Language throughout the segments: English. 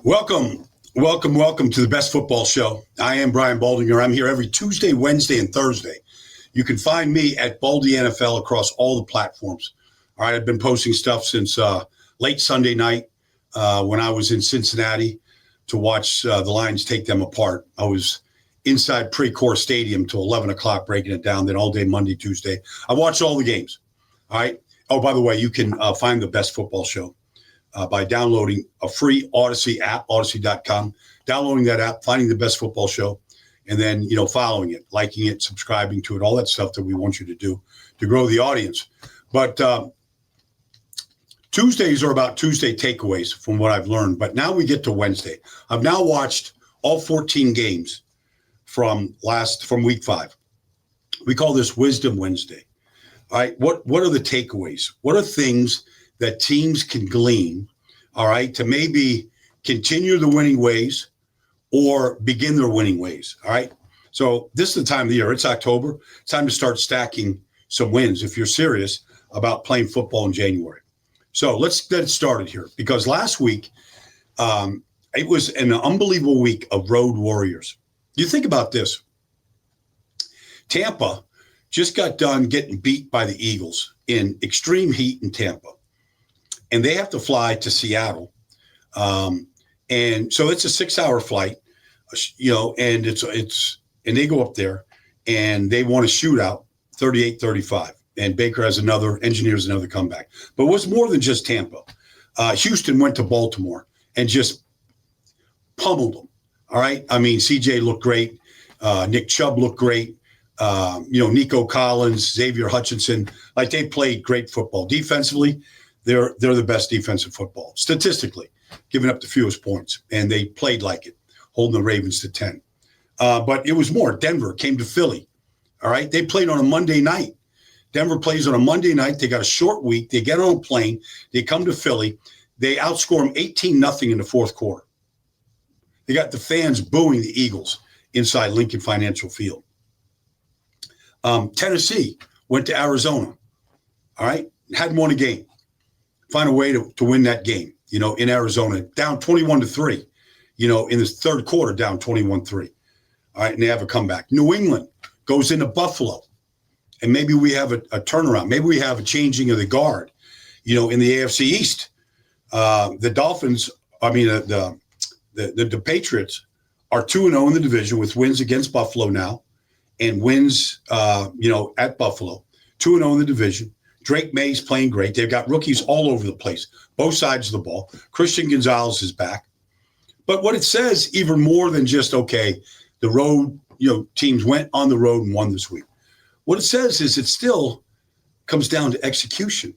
Welcome to the best football show. I am Brian Baldinger. I'm here every Tuesday, Wednesday, and Thursday. You can find me at Baldy NFL across all the platforms. All right, I've been posting stuff since late Sunday night when I was in Cincinnati to watch the Lions take them apart. I was inside Precourt Stadium till 11 o'clock breaking it down, then all day Monday, Tuesday. I watched all the games. All right. Oh, by the way, you can find the best football show by downloading a free Odyssey app, odyssey.com, downloading that app, finding the best football show, and then, following it, liking it, subscribing to it, all that stuff that we want you to do to grow the audience. But Tuesdays are about Tuesday takeaways from what I've learned. But now we get to Wednesday. I've now watched all 14 games from week 5. We call this Wisdom Wednesday. All right. What are the takeaways? What are things that teams can glean, all right, to maybe continue the winning ways or begin their winning ways, all right? So this is the time of the year. It's October. It's time to start stacking some wins if you're serious about playing football in January. So let's get started here because last week it was an unbelievable week of road warriors. You think about this. Tampa just got done getting beat by the Eagles in extreme heat in Tampa. And they have to fly to Seattle. And so it's a 6-hour flight, and and they go up there and they want a shootout 38-35. And Baker engineers another comeback. But it was more than just Tampa. Houston went to Baltimore and just pummeled them. All right. I mean, CJ looked great. Nick Chubb looked great. Nico Collins, Xavier Hutchinson, like they played great football. Defensively, they're the best defensive football, statistically, giving up the fewest points. And they played like it, holding the Ravens to 10. But it was more. Denver came to Philly. All right. They played on a Monday night. Denver plays on a Monday night. They got a short week. They get on a plane. They come to Philly. They outscore them 18-0 in the fourth quarter. They got the fans booing the Eagles inside Lincoln Financial Field. Tennessee went to Arizona. All right. Hadn't won a game. Find a way to win that game, in Arizona, down 21-3, in the third quarter, down 21-3. All right. And they have a comeback. New England goes into Buffalo. And maybe we have a turnaround. Maybe we have a changing of the guard, in the AFC East. The Dolphins, the Patriots are 2-0 in the division with wins against Buffalo now and wins, at Buffalo. 2-0 in the division. Drake May's playing great. They've got rookies all over the place, both sides of the ball. Christian Gonzalez is back. But what it says, even more than just, the road, teams went on the road and won this week. What it says is it still comes down to execution.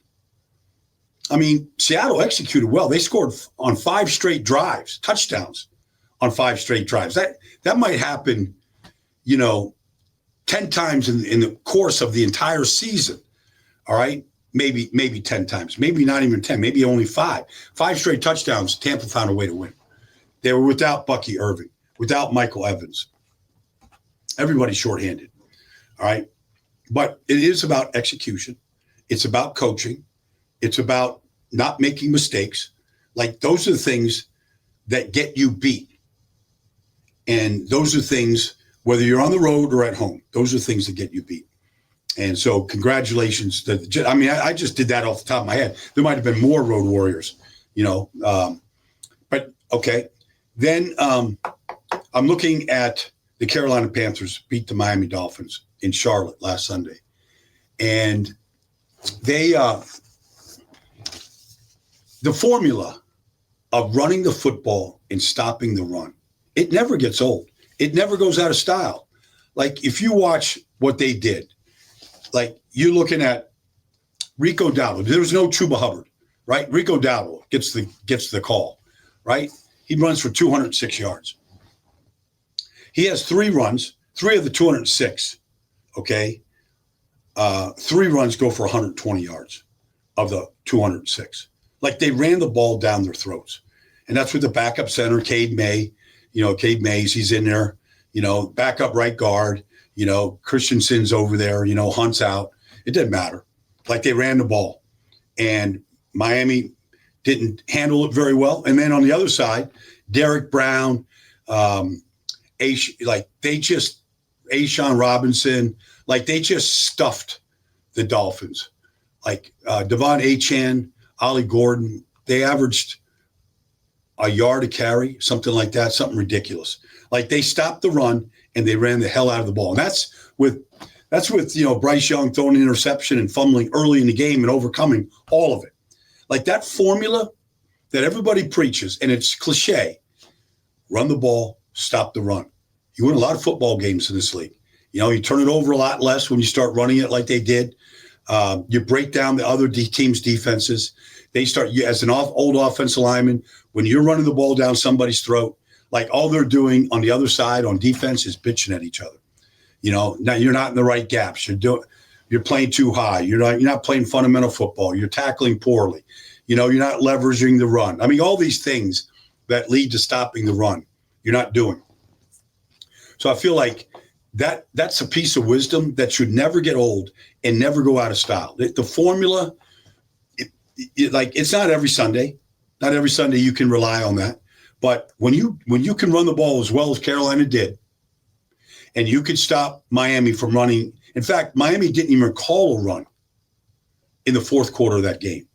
I mean, Seattle executed well. They scored on 5 straight drives, touchdowns on 5 straight drives. That might happen, 10 times in the course of the entire season. All right, maybe 10 times, maybe not even 10, maybe only 5. 5 straight touchdowns, Tampa found a way to win. They were without Bucky Irving, without Michael Evans. Everybody's shorthanded, all right? But it is about execution. It's about coaching. It's about not making mistakes. Like those are the things that get you beat. And those are things, whether you're on the road or at home, those are things that get you beat. And so congratulations. I just did that off the top of my head. There might have been more road warriors, but okay. Then I'm looking at the Carolina Panthers beat the Miami Dolphins in Charlotte last Sunday. And they the formula of running the football and stopping the run, it never gets old. It never goes out of style. Like if you watch what they did, like you're looking at Rico Dowdle. There was no Chuba Hubbard, right? Rico Dowdle gets the call, right? He runs for 206 yards. He has 3 runs, 3 of the 206, okay? 3 runs go for 120 yards of the 206. Like they ran the ball down their throats. And that's with the backup center, Cade May. Cade Mays, he's in there, backup right guard. Christensen's over there, Hunt's out. It didn't matter. Like they ran the ball. And Miami didn't handle it very well. And then on the other side, Derek Brown, Ashawn Robinson, like they just stuffed the Dolphins. Like Devon Achane, Ollie Gordon, they averaged a yard a carry, something like that, something ridiculous. Like they stopped the run and they ran the hell out of the ball. And that's with Bryce Young throwing an interception and fumbling early in the game and overcoming all of it. Like that formula that everybody preaches, and it's cliche, run the ball, stop the run. You win a lot of football games in this league. You turn it over a lot less when you start running it like they did. You break down the other team's defenses. They start, as an old offensive lineman, when you're running the ball down somebody's throat, like all they're doing on the other side on defense is bitching at each other. Now you're not in the right gaps. You're playing too high. You're not playing fundamental football. You're tackling poorly. You're not leveraging the run. I mean, all these things that lead to stopping the run, you're not doing. So I feel like that's a piece of wisdom that should never get old and never go out of style. The formula, it's not every Sunday. Not every Sunday you can rely on that. But when you can run the ball as well as Carolina did, and you could stop Miami from running. In fact, Miami didn't even call a run in the fourth quarter of that game.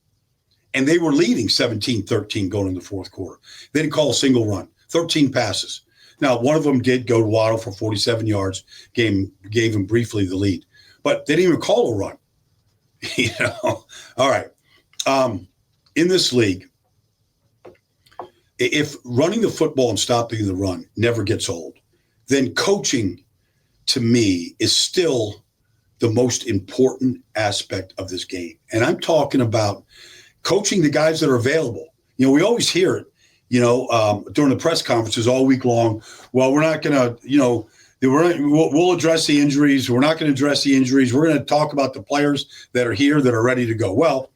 And they were leading 17-13 going in the fourth quarter. They didn't call a single run, 13 passes. Now, one of them did go to Waddle for 47 yards, gave him briefly the lead. But they didn't even call a run. All right. In this league, if running the football and stopping the run never gets old, then coaching, to me, is still the most important aspect of this game. And I'm talking about coaching the guys that are available. We always hear it, during the press conferences all week long. Well, we're not going to, we'll address the injuries. We're not going to address the injuries. We're going to talk about the players that are here that are ready to go. Well,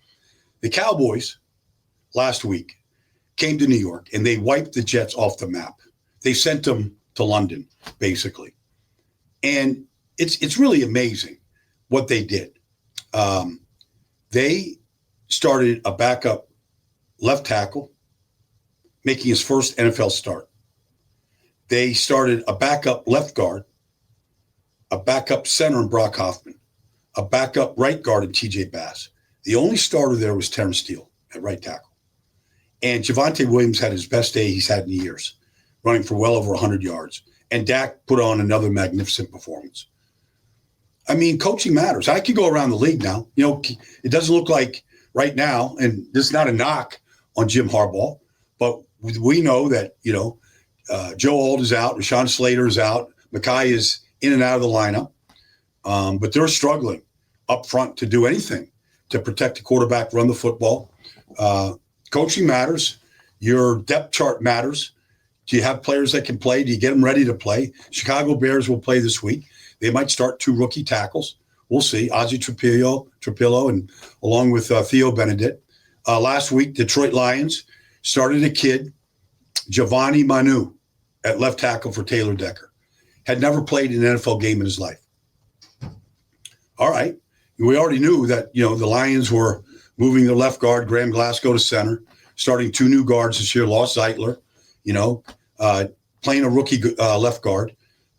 the Cowboys last week came to New York and they wiped the Jets off the map. They sent them to London, basically. And it's really amazing what they did. They started a backup left tackle, making his first NFL start. They started a backup left guard, a backup center in Brock Hoffman, a backup right guard in TJ Bass. The only starter there was Terrence Steele at right tackle. And Javonte Williams had his best day he's had in years, running for well over 100 yards. And Dak put on another magnificent performance. I mean, coaching matters. I could go around the league now. It doesn't look like right now, and this is not a knock on Jim Harbaugh, but we know that, Joe Alt is out, Rashawn Slater is out, Mekhi is in and out of the lineup, but they're struggling up front to do anything to protect the quarterback, run the football. Coaching matters. Your depth chart matters. Do you have players that can play? Do you get them ready to play? Chicago Bears will play this week. They might start 2 rookie tackles. We'll see. Ozzie Trapillo, and along with Theo Benedict. Last week, Detroit Lions started a kid, Giovanni Manu, at left tackle for Taylor Decker. Had never played an NFL game in his life. All right. We already knew that, the Lions were moving their left guard, Graham Glasgow, to center, starting 2 new guards this year, lost Zeitler, playing a rookie left guard,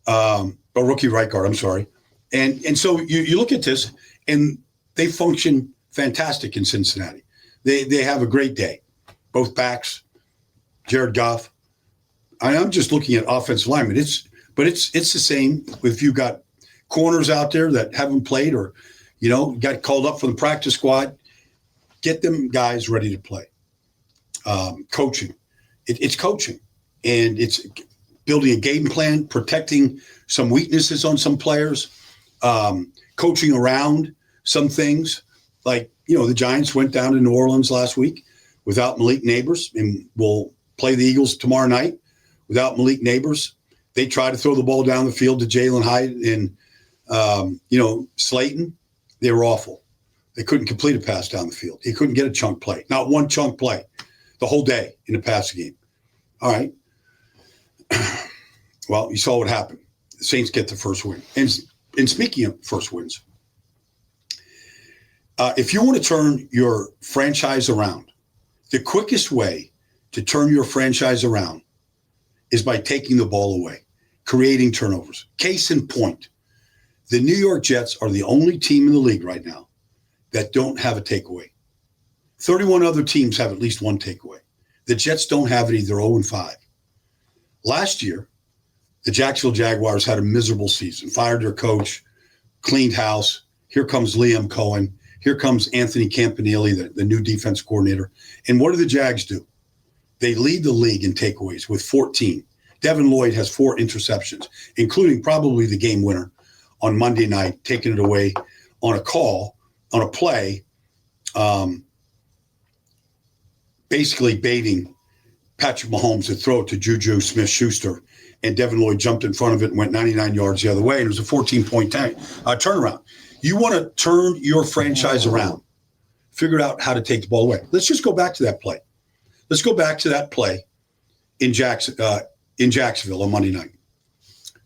a rookie right guard, I'm sorry. And so you look at this, and they function fantastic in Cincinnati. They have a great day. Both backs, Jared Goff. I'm just looking at offensive linemen. It's the same if you got corners out there that haven't played or, got called up from the practice squad. Get them guys ready to play. Coaching. It's coaching. And it's building a game plan, protecting some weaknesses on some players, coaching around some things. Like, the Giants went down to New Orleans last week without Malik Neighbors, and will play the Eagles tomorrow night without Malik Neighbors. They tried to throw the ball down the field to Jalen Hyde and, Slayton. They were awful. They couldn't complete a pass down the field. He couldn't get a chunk play, not one chunk play the whole day in the passing game. All right. Well, you saw what happened. The Saints get the first win. And speaking of first wins, if you want to turn your franchise around, the quickest way to turn your franchise around is by taking the ball away, creating turnovers. Case in point, the New York Jets are the only team in the league right now that don't have a takeaway. 31 other teams have at least one takeaway. The Jets don't have it either. 0-5. Last year, the Jacksonville Jaguars had a miserable season, fired their coach, cleaned house. Here comes Liam Cohen. Here comes Anthony Campanile, the new defense coordinator. And what do the Jags do? They lead the league in takeaways with 14. Devin Lloyd has 4 interceptions, including probably the game winner on Monday night, taking it away on a call, on a play, basically baiting Patrick Mahomes to throw it to Juju Smith-Schuster. And Devin Lloyd jumped in front of it and went 99 yards the other way. And it was a 14-point turnaround. You want to turn your franchise around. Figure out how to take the ball away. Let's just go back to that play. Let's go back to that play in Jacksonville on Monday night.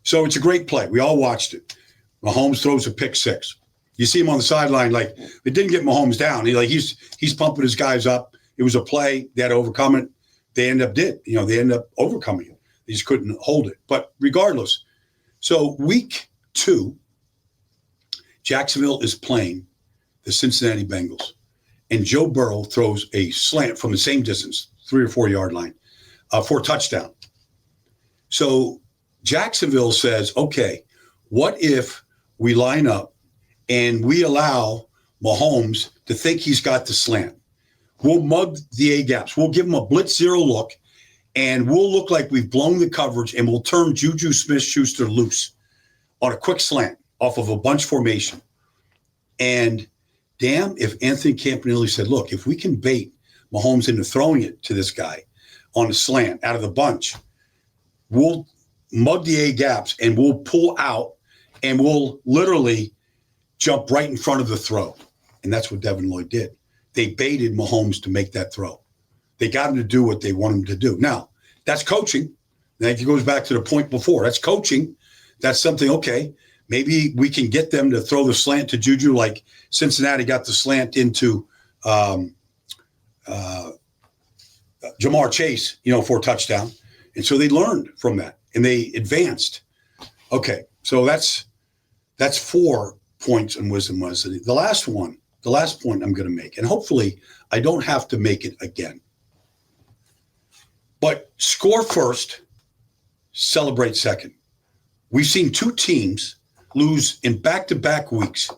So it's a great play. We all watched it. Mahomes throws a pick 6. You see him on the sideline, like it didn't get Mahomes down. He's pumping his guys up. It was a play. They had to overcome it. They ended up overcoming it. They just couldn't hold it. But regardless, so week 2, Jacksonville is playing the Cincinnati Bengals. And Joe Burrow throws a slant from the same distance, 3 or 4 yard line, for a touchdown. So Jacksonville says, okay, what if we line up and we allow Mahomes to think he's got the slant? We'll mug the A-gaps. We'll give him a blitz zero look, and we'll look like we've blown the coverage, and we'll turn Juju Smith-Schuster loose on a quick slant off of a bunch formation. And damn if Anthony Campanile said, look, if we can bait Mahomes into throwing it to this guy on a slant out of the bunch, we'll mug the A-gaps, and we'll pull out, and we'll literally jump right in front of the throw. And that's what Devin Lloyd did. They baited Mahomes to make that throw. They got him to do what they want him to do. Now, that's coaching. That goes back to the point before. That's coaching. That's something, okay, maybe we can get them to throw the slant to Juju like Cincinnati got the slant into Jamar Chase, for a touchdown. And so they learned from that, and they advanced. Okay, so that's 4 points in wisdom was. The last point I'm going to make, and hopefully I don't have to make it again. But score first, celebrate second. We've seen 2 teams lose in back-to-back weeks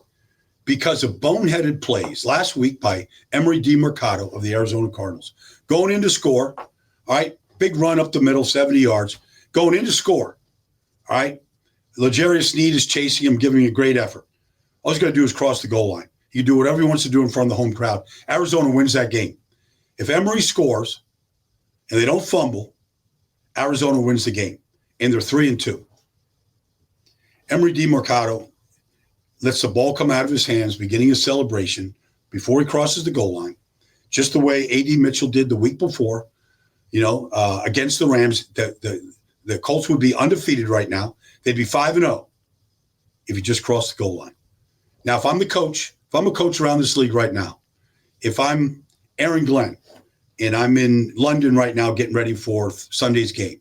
because of boneheaded plays. Last week by Emery DeMercado of the Arizona Cardinals. Going in to score, all right, big run up the middle, 70 yards. Going in to score, all right. L'Jarius Sneed is chasing him, giving a great effort. All he's got to do is cross the goal line. He do whatever he wants to do in front of the home crowd. Arizona wins that game. If Emery scores and they don't fumble, Arizona wins the game. And they're 3-2. Emery DeMercado lets the ball come out of his hands, beginning a celebration before he crosses the goal line, just the way A.D. Mitchell did the week before, against the Rams. The Colts would be undefeated right now. They'd be 5-0 if he just crossed the goal line. Now, if I'm a coach around this league right now, if I'm Aaron Glenn and I'm in London right now getting ready for Sunday's game,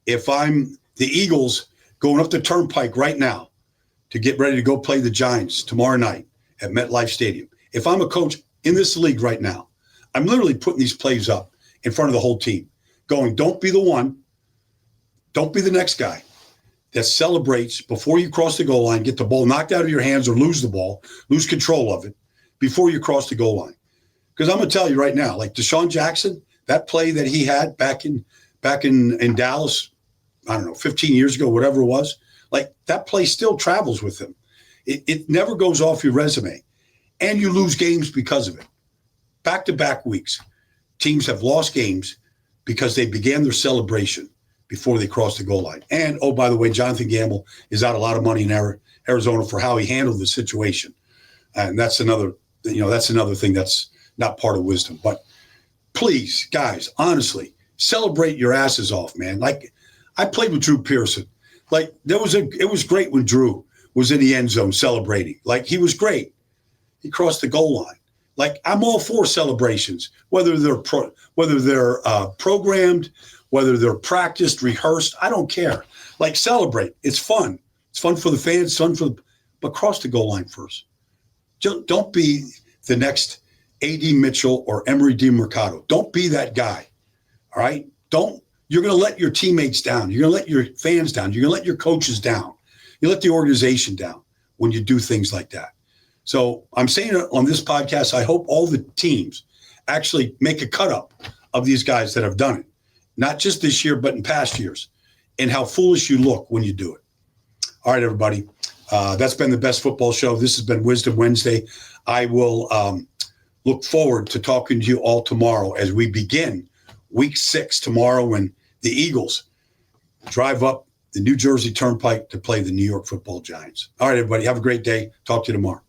if I'm the Eagles going up the turnpike right now to get ready to go play the Giants tomorrow night at MetLife Stadium, if I'm a coach in this league right now, I'm literally putting these plays up in front of the whole team, going, don't be the one, don't be the next guy that celebrates before you cross the goal line, get the ball knocked out of your hands or lose the ball, lose control of it before you cross the goal line. Because I'm going to tell you right now, like Deshaun Jackson, that play that he had back in Dallas, I don't know, 15 years ago, whatever it was, like that play still travels with him. It never goes off your resume. And you lose games because of it. Back-to-back weeks, teams have lost games because they began their celebration before they crossed the goal line. And, oh, by the way, Jonathan Gamble is out a lot of money in Arizona for how he handled the situation. And that's another thing that's not part of wisdom. But please, guys, honestly, celebrate your asses off, man. Like, I played with Drew Pearson. Like, it was great when Drew was in the end zone celebrating. Like, he was great. He crossed the goal line. Like, I'm all for celebrations, whether they're programmed, whether they're practiced, rehearsed, I don't care. Like, celebrate. It's fun. It's fun for the fans, but cross the goal line first. Don't be the next A.D. Mitchell or Emery DeMercado. Don't be that guy. All right? You're going to let your teammates down. You're going to let your fans down. You're going to let your coaches down. You let the organization down when you do things like that. So I'm saying it on this podcast, I hope all the teams actually make a cut-up of these guys that have done it, not just this year, but in past years, and how foolish you look when you do it. All right, everybody. That's been the Best Football Show. This has been Wisdom Wednesday. I will look forward to talking to you all tomorrow as we begin Week 6 tomorrow when the Eagles drive up the New Jersey Turnpike to play the New York Football Giants. All right, everybody. Have a great day. Talk to you tomorrow.